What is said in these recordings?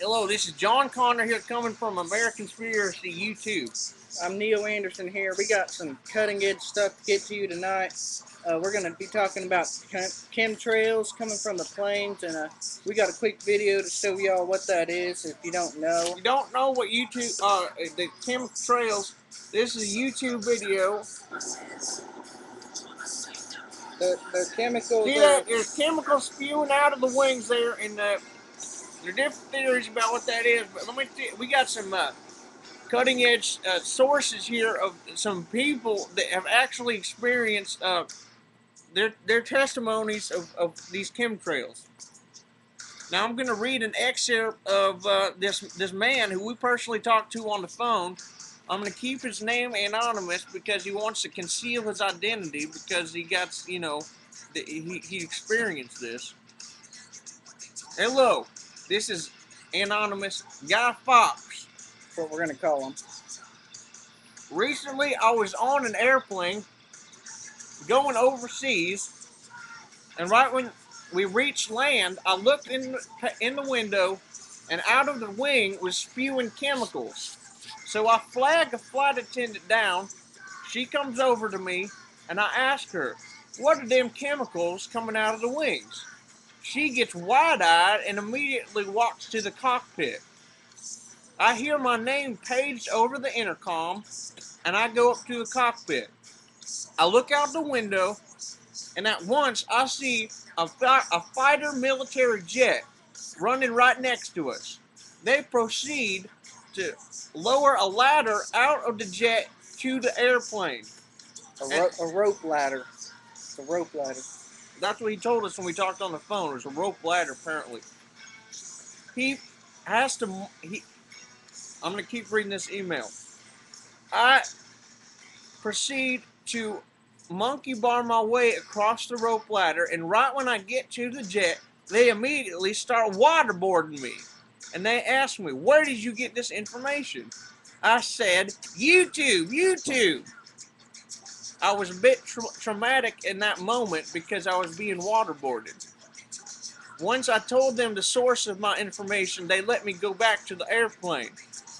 Hello, this is John Connor here coming from Americonspiracy YouTube. I'm Neil Anderson here. We got some cutting edge stuff to get to you tonight. We're going to be talking about chemtrails coming from the planes, and we got a quick video to show y'all what that is if you don't know. If you don't know what YouTube, the chemtrails, this is a YouTube video. The chemicals. See that? There's chemicals spewing out of the wings there, and there are different theories about what that is. But let me see, we got some cutting edge sources here of some people that have actually experienced their testimonies of these chemtrails. Now I'm going to read an excerpt of this man who we personally talked to on the phone. I'm going to keep his name anonymous because he wants to conceal his identity because he got, you know, he experienced this. Hello, this is anonymous Guy Fox. That's what we're going to call him. Recently, I was on an airplane going overseas, and right when we reached land, I looked in the window, and out of the wing was spewing chemicals. So I flagged a flight attendant down. She comes over to me, and I ask her, "What are them chemicals coming out of the wings?" She gets wide-eyed and immediately walks to the cockpit. I hear my name paged over the intercom, and I go up to the cockpit. I look out the window, and at once I see a fighter military jet running right next to us. They proceed to lower a ladder out of the jet to the airplane. A rope ladder. It's a rope ladder. That's what he told us when we talked on the phone. There's a rope ladder, apparently. He has to... I'm going to keep reading this email. I proceed to monkey bar my way across the rope ladder, and right when I get to the jet, they immediately start waterboarding me. And they ask me, "Where did you get this information?" I said, YouTube. I was a bit traumatic in that moment because I was being waterboarded. Once I told them the source of my information, they let me go back to the airplane.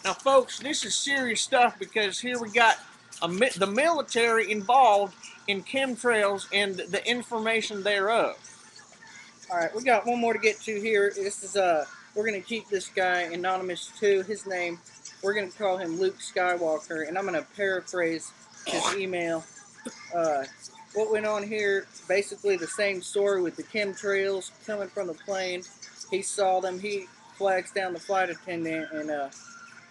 Now, folks, this is serious stuff because here we got the military involved in chemtrails and the information thereof. All right, we got one more to get to here. This is we're gonna keep this guy anonymous too. His name, we're gonna call him Luke Skywalker, and I'm gonna paraphrase his email. What went on here? Basically, the same story with the chemtrails coming from the plane. He saw them. He flags down the flight attendant and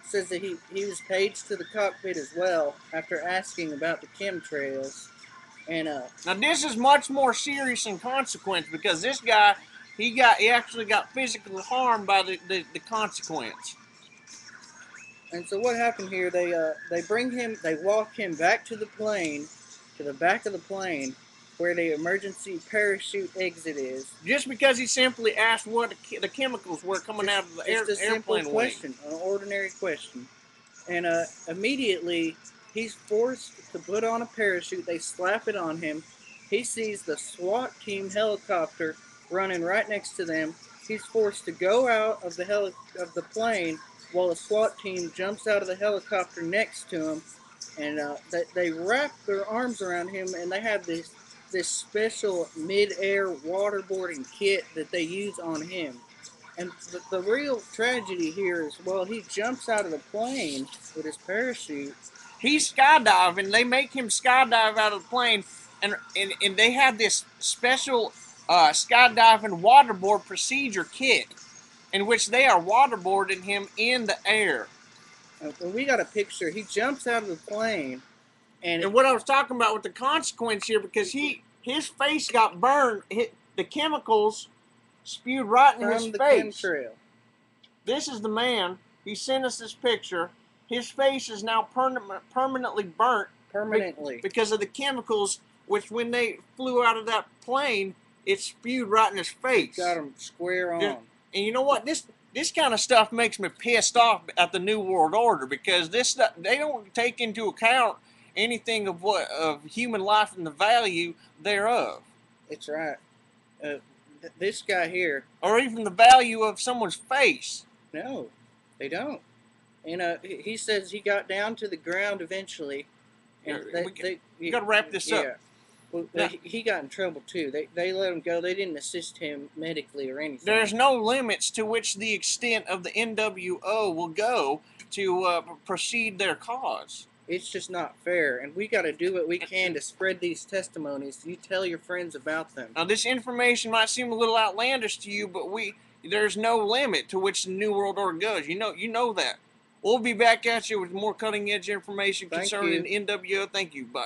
says that he was paged to the cockpit as well after asking about the chemtrails. And now this is much more serious in consequence because this guy, he actually got physically harmed by the consequence. And so what happened here? They bring him, they walk him back to the plane, to the back of the plane, where the emergency parachute exit is. Just because he simply asked what the chemicals were coming out of the airplane wing. Just a simple question, an ordinary question. And immediately, he's forced to put on a parachute. They slap it on him. He sees the SWAT team helicopter running right next to them. He's forced to go out of the plane while the SWAT team jumps out of the helicopter next to him. And they wrap their arms around him, and they have this special mid-air waterboarding kit that they use on him. And the real tragedy here is, well, he jumps out of the plane with his parachute. He's skydiving. They make him skydive out of the plane, and they have this special skydiving waterboard procedure kit in which they are waterboarding him in the air. We got a picture. He jumps out of the plane, and what I was talking about with the consequence here, because his face got burned. The chemicals spewed right in his face. Chemtrail. This is the man. He sent us this picture. His face is now permanently burnt. Permanently. Because of the chemicals, which when they flew out of that plane, it spewed right in his face. Got him square on. And you know what? This kind of stuff makes me pissed off at the New World Order because they don't take into account anything of human life and the value thereof. It's right. This guy here, or even the value of someone's face. No, they don't. And he says he got down to the ground eventually, and We got to wrap this up. yeah. Well, Now, he got in trouble too. They let him go. They didn't assist him medically or anything. there's no limits to which the extent of the NWO will go to proceed their cause. It's just not fair, and we got to do what we can to spread these testimonies. You tell your friends about them. Now, this information might seem a little outlandish to you, but there's no limit to which the New World Order goes. You know that. We'll be back at you with more cutting edge information concerning the NWO. Thank you. Bye.